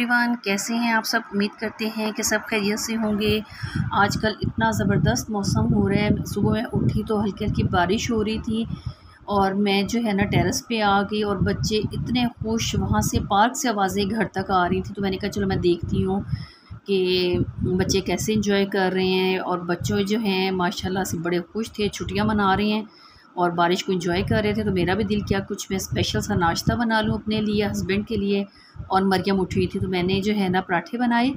Everyone, कैसे हैं आप सब। उम्मीद करते हैं कि सब खैरियत से होंगे। आजकल इतना ज़बरदस्त मौसम हो रहा है। सुबह मैं उठी तो हल्की हल्की बारिश हो रही थी और मैं जो है ना टेरेस पे आ गई और बच्चे इतने खुश, वहाँ से पार्क से आवाज़ें घर तक आ रही थी। तो मैंने कहा चलो मैं देखती हूँ कि बच्चे कैसे इंजॉय कर रहे हैं। और बच्चों जो हैं माशाल्लाह से बड़े खुश थे, छुट्टियाँ मना रहे हैं और बारिश को एंजॉय कर रहे थे। तो मेरा भी दिल किया कुछ मैं स्पेशल सा नाश्ता बना लूँ अपने लिए, हस्बैंड के लिए। और मरियम उठी हुई थी तो मैंने जो है ना पराठे बनाए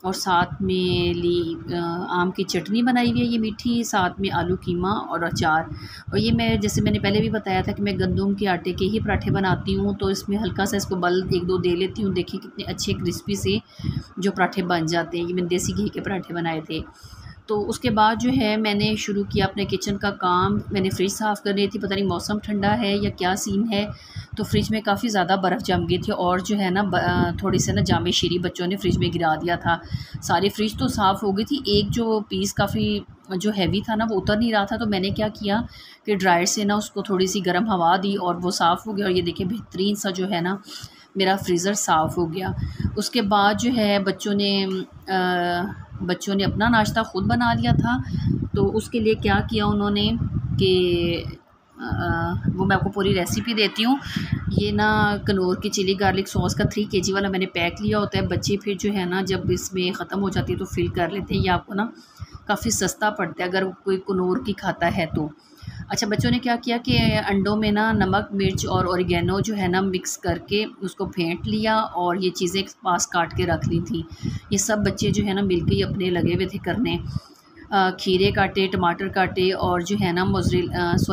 और साथ में आम की चटनी बनाई हुई है, ये मीठी, साथ में आलू कीमा और अचार। और ये मैं जैसे मैंने पहले भी बताया था कि मैं गंदम के आटे के ही पराठे बनाती हूँ। तो इसमें हल्का सा इसको बल एक दो दे लेती हूँ। देखिए कितने अच्छे क्रिस्पी से जो पराठे बन जाते हैं। ये मैंने देसी घी के पराठे बनाए थे। तो उसके बाद जो है मैंने शुरू किया अपने किचन का काम। मैंने फ्रिज साफ़ कर रही थी, पता नहीं मौसम ठंडा है या क्या सीन है, तो फ्रिज में काफ़ी ज़्यादा बर्फ़ जम गई थी और जो है ना थोड़ी से ना जामे शीरी बच्चों ने फ्रिज में गिरा दिया था। सारी फ्रिज तो साफ़ हो गई थी, एक जो पीस काफ़ी जो हैवी था ना वो उतर नहीं रहा था। तो मैंने क्या किया कि ड्रायर से ना उसको थोड़ी सी गर्म हवा दी और वो साफ़ हो गया। और ये देखिए बेहतरीन सा जो है ना मेरा फ्रीज़र साफ़ हो गया। उसके बाद जो है बच्चों ने अपना नाश्ता ख़ुद बना लिया था। तो उसके लिए क्या किया उन्होंने कि वो मैं आपको पूरी रेसिपी देती हूँ। ये ना कनौर की चिली गार्लिक सॉस का 3 kg वाला मैंने पैक लिया होता है। बच्चे फिर जो है ना जब इसमें ख़त्म हो जाती है तो फिल कर लेते हैं। ये आपको ना काफ़ी सस्ता पड़ता है अगर कोई कनौर की खाता है तो। अच्छा, बच्चों ने क्या किया कि अंडों में ना नमक, मिर्च और ऑरिगेनो जो है ना मिक्स करके उसको फेंट लिया और ये चीज़ें पास काट के रख ली थी। ये सब बच्चे जो है ना मिलके ही अपने लगे हुए थे करने। खीरे काटे, टमाटर काटे और जो है ना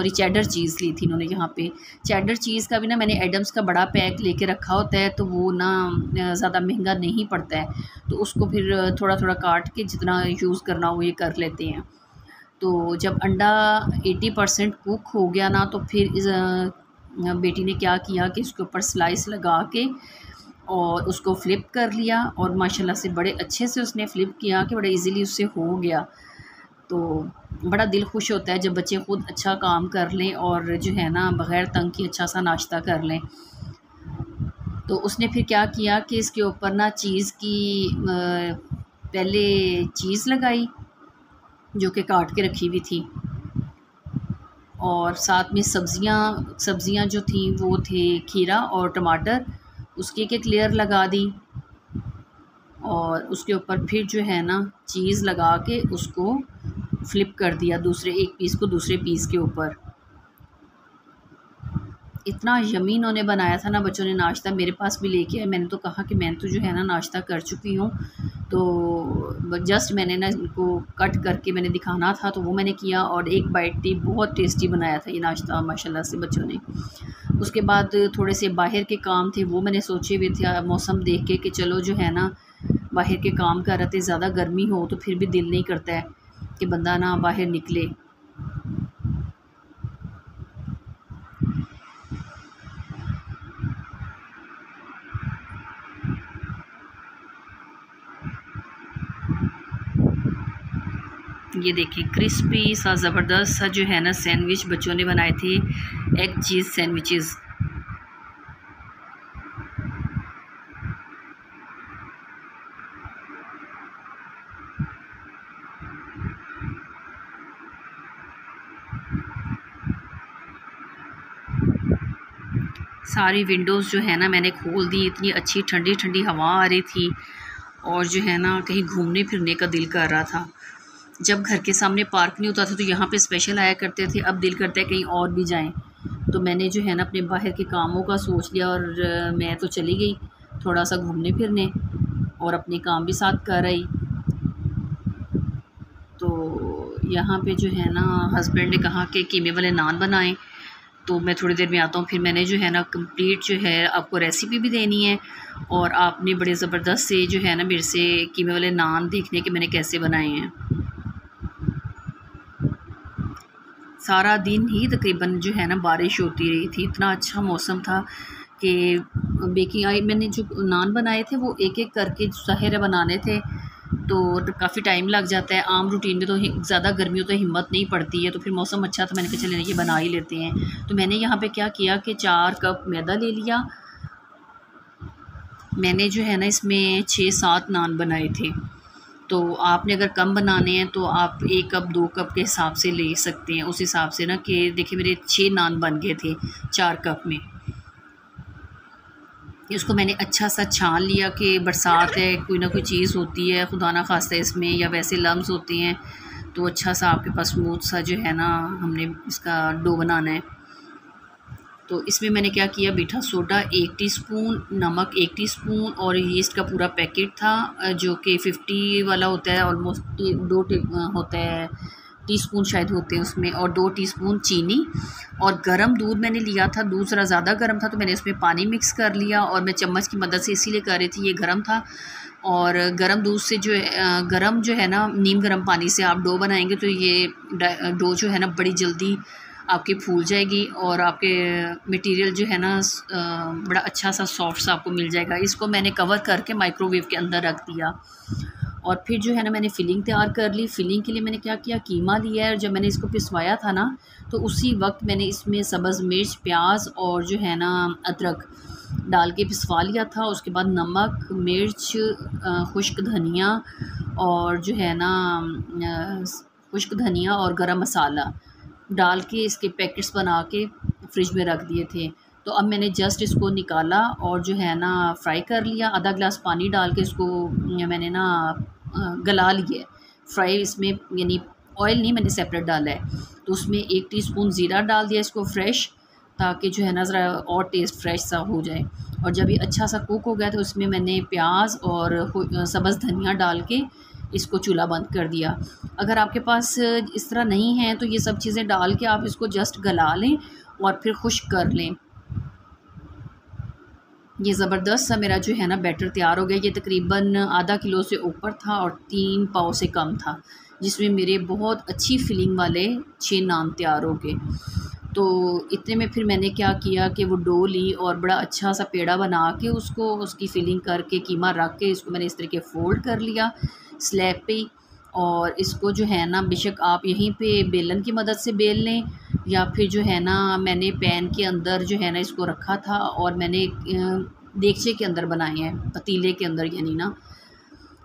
चेडर चीज़ ली थी इन्होंने यहाँ पे। चेडर चीज़ का भी ना मैंने एडम्स का बड़ा पैक लेके रखा होता है, तो वो ना ज़्यादा महंगा नहीं पड़ता है। तो उसको फिर थोड़ा थोड़ा काट के जितना यूज़ करना हो ये कर लेते हैं। तो जब अंडा 80% कुक हो गया ना तो फिर बेटी ने क्या किया कि उसके ऊपर स्लाइस लगा के और उसको फ़्लिप कर लिया और माशाल्लाह से बड़े अच्छे से उसने फ़्लिप किया कि बड़ा इजीली उससे हो गया। तो बड़ा दिल खुश होता है जब बच्चे ख़ुद अच्छा काम कर लें और जो है ना बग़ैर तंग की अच्छा सा नाश्ता कर लें। तो उसने फिर क्या किया कि इसके ऊपर ना चीज़ की पहले चीज़ लगाई जो कि काट के रखी हुई थी और साथ में सब्ज़ियाँ जो थी वो थे खीरा और टमाटर, उसकी एक लेयर लगा दी और उसके ऊपर फिर जो है ना चीज़ लगा के उसको फ़्लिप कर दिया दूसरे एक पीस को दूसरे पीस के ऊपर। इतना यम्मी इन्होंने बनाया था ना बच्चों ने नाश्ता, मेरे पास भी लेके आए। मैंने तो कहा कि मैं तो जो है ना नाश्ता कर चुकी हूँ, तो जस्ट मैंने ना इनको कट करके मैंने दिखाना था तो वो मैंने किया और एक बाइट थी। बहुत टेस्टी बनाया था ये नाश्ता माशाल्लाह से बच्चों ने। उसके बाद थोड़े से बाहर के काम थे वो मैंने सोचे हुए थे मौसम देख के कि चलो जो है ना बाहर के काम कर रहे थे। ज़्यादा गर्मी हो तो फिर भी दिल नहीं करता है कि बंदा ना बाहर निकले। ये देखिए क्रिस्पी सा ज़बरदस्त सा जो है ना सैंडविच बच्चों ने बनाए थे, एग चीज़ सैंडविचेस। सारी विंडोज़ जो है ना मैंने खोल दी, इतनी अच्छी ठंडी ठंडी हवा आ रही थी और जो है ना कहीं घूमने फिरने का दिल कर रहा था। जब घर के सामने पार्क नहीं होता था तो यहाँ पे स्पेशल आया करते थे, अब दिल करता है कहीं और भी जाएं। तो मैंने जो है ना अपने बाहर के कामों का सोच लिया और मैं तो चली गई थोड़ा सा घूमने फिरने और अपने काम भी साथ कर रही। तो यहाँ पे जो है ना हस्बैंड ने कहा कि कीमे वाले नान बनाएं, तो मैं थोड़ी देर में आता हूँ। फिर मैंने जो है ना कंप्लीट जो है आपको रेसिपी भी देनी है और आपने बड़े ज़बरदस्त से जो है ना मेरे से कीमे वाले नान देखने के मैंने कैसे बनाए हैं। सारा दिन ही तकरीबन जो है ना बारिश होती रही थी, इतना अच्छा मौसम था कि मैंने जो नान बनाए थे वो एक एक करके ज़ाहिर बनाने थे तो काफ़ी टाइम लग जाता है। आम रूटीन में तो ज़्यादा गर्मियों तो हिम्मत नहीं पड़ती है, तो फिर मौसम अच्छा तो मैंने कहा चले ये बना ही लेते हैं। तो मैंने यहाँ पे क्या किया कि 4 कप मैदा ले लिया मैंने जो है ना इसमें 6-7 नान बनाए थे। तो आपने अगर कम बनाने हैं तो आप 1 कप 2 कप के हिसाब से ले सकते हैं, उस हिसाब से ना, कि देखिए मेरे 6 नान बन गए थे 4 कप में। इसको मैंने अच्छा सा छान लिया कि बरसात है, कोई ना कोई चीज़ होती है खुदा ना खास्ता इसमें, या वैसे लम्स होते हैं, तो अच्छा सा आपके पास स्मूथ सा जो है ना, हमने इसका डो बनाना है। तो इसमें मैंने क्या किया, मीठा सोडा 1 टीस्पून, नमक 1 टीस्पून और यीस्ट का पूरा पैकेट था जो कि 50 वाला होता है, ऑलमोस्ट 2 होता है टीस्पून शायद होते हैं उसमें, और 2 टीस्पून चीनी। और गरम दूध मैंने लिया था, दूध ज़रा ज़्यादा गर्म था तो मैंने उसमें पानी मिक्स कर लिया, और मैं चम्मच की मदद से इसीलिए कर रही थी, ये गर्म था। और गर्म दूध से जो है, गर्म जो है ना, नीम गर्म पानी से आप डो बनाएंगे तो ये डो जो है ना बड़ी जल्दी आपकी फूल जाएगी, और आपके मटेरियल जो है ना बड़ा अच्छा सा सॉफ्ट सा आपको मिल जाएगा। इसको मैंने कवर करके माइक्रोवेव के अंदर रख दिया, और फिर जो है ना मैंने फिलिंग तैयार कर ली। फिलिंग के लिए मैंने क्या किया, कीमा लिया है, और जब मैंने इसको पिसवाया था ना तो उसी वक्त मैंने इसमें सब्ज़ मिर्च, प्याज और जो है ना अदरक डाल के पिसवा लिया था। उसके बाद नमक, मिर्च, खुश्क धनिया और जो है ना खुश्क धनिया और गरम मसाला डाल के इसके पैकेट्स बना के फ्रिज में रख दिए थे। तो अब मैंने जस्ट इसको निकाला और जो है ना फ्राई कर लिया, आधा गिलास पानी डाल के इसको मैंने ना गला लिया फ्राई। इसमें यानी ऑयल नहीं मैंने सेपरेट डाला है। तो उसमें 1 टीस्पून ज़ीरा डाल दिया इसको फ्रेश, ताकि जो है ना ज़रा और टेस्ट फ्रेश सा हो जाए। और जब ये अच्छा सा कुक हो गया तो उसमें मैंने प्याज और सब्ज़ धनिया डाल के इसको चूल्हा बंद कर दिया। अगर आपके पास इस तरह नहीं है तो ये सब चीज़ें डाल के आप इसको जस्ट गला लें और फिर खुश्क कर लें। ये ज़बरदस्त सा मेरा जो है ना बैटर तैयार हो गया। ये तकरीबन आधा किलो से ऊपर था और 3 पाव से कम था, जिसमें मेरे बहुत अच्छी फिलिंग वाले 6 नान तैयार हो गए। तो इतने में फिर मैंने क्या किया कि वो डो ली और बड़ा अच्छा सा पेड़ा बना के उसको उसकी फिलिंग करके कीमा रख के इसको मैंने इस तरीके फ़ोल्ड कर लिया स्लैब पे। और इसको जो है ना बेशक आप यहीं पे बेलन की मदद से बेल लें, या फिर जो है ना मैंने पैन के अंदर जो है ना इसको रखा था और मैंने देगचे के अंदर बनाए हैं, पतीले के अंदर यानी ना।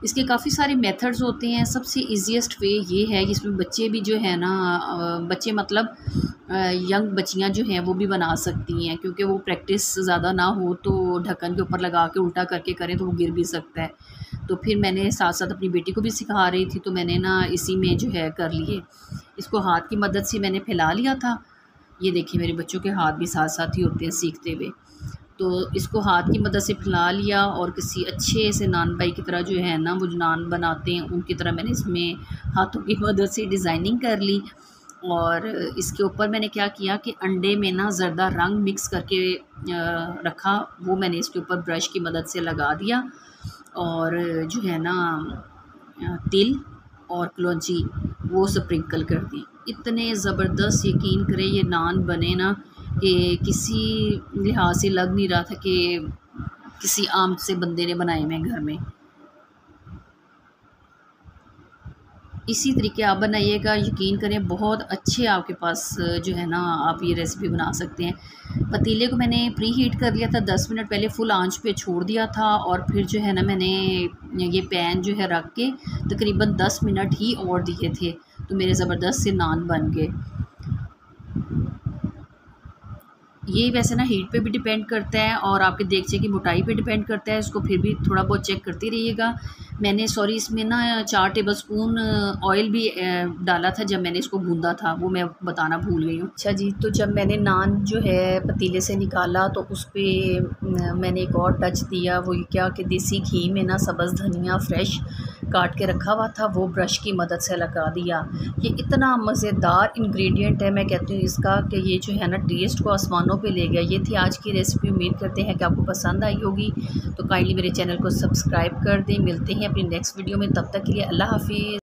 इसके काफ़ी सारे मेथड्स होते हैं। सबसे ईजीएस्ट वे ये है, जिसमें बच्चे भी जो है ना बच्चे मतलब यंग बच्चियां जो हैं वो भी बना सकती हैं, क्योंकि वो प्रैक्टिस ज़्यादा ना हो तो ढक्कन के ऊपर लगा के उल्टा करके करें तो वो गिर भी सकता है। तो फिर मैंने साथ साथ अपनी बेटी को भी सिखा रही थी, तो मैंने ना इसी में जो है कर लिए। इसको हाथ की मदद से मैंने फैला लिया था। ये देखिए मेरे बच्चों के हाथ भी साथ साथ ही होते हैं सीखते हुए। तो इसको हाथ की मदद से फैला लिया और किसी अच्छे से नान बाई की तरह जो है ना वो जो नान बनाते हैं उनकी तरह मैंने इसमें हाथों की मदद से डिज़ाइनिंग कर ली। और इसके ऊपर मैंने क्या किया कि अंडे में ना ज़र्दा रंग मिक्स करके रखा, वो मैंने इसके ऊपर ब्रश की मदद से लगा दिया। और जो है ना तिल और कलौंजी वो स्प्रिंकल कर दी। इतने ज़बरदस्त, यकीन करें ये नान बने ना कि किसी लिहाज से लग नहीं रहा था कि किसी आम से बंदे ने बनाए हुए घर में। इसी तरीके आप बनाइएगा, यकीन करें बहुत अच्छे आपके पास जो है ना आप ये रेसिपी बना सकते हैं। पतीले को मैंने प्री हीट कर लिया था, 10 मिनट पहले फुल आंच पे छोड़ दिया था, और फिर जो है ना मैंने ये पैन जो है रख के तकरीबन 10 मिनट ही और दिए थे, तो मेरे ज़बरदस्त से नान बन गए। ये वैसे ना हीट पे भी डिपेंड करता है और आपके देगचे की मोटाई पे डिपेंड करता है, इसको फिर भी थोड़ा बहुत चेक करते रहिएगा। मैंने इसमें ना 4 टेबलस्पून ऑयल भी डाला था जब मैंने इसको गूंदा था, वो मैं बताना भूल गई हूँ। अच्छा जी, तो जब मैंने नान जो है पतीले से निकाला तो उस पर मैंने एक और टच दिया, वो क्या कि देसी घी में ना सब्ज़ धनिया फ्रेश काट के रखा हुआ था वो ब्रश की मदद से लगा दिया। ये इतना मज़ेदार इंग्रेडिएंट है, मैं कहती हूँ इसका कि ये जो है ना टेस्ट को आसमानों पे ले गया। ये थी आज की रेसिपी। उम्मीद करते हैं कि आपको पसंद आई होगी, तो काइंडली मेरे चैनल को सब्सक्राइब कर दें। मिलते हैं अपनी नेक्स्ट वीडियो में, तब तक के लिए अल्लाह हाफिज़।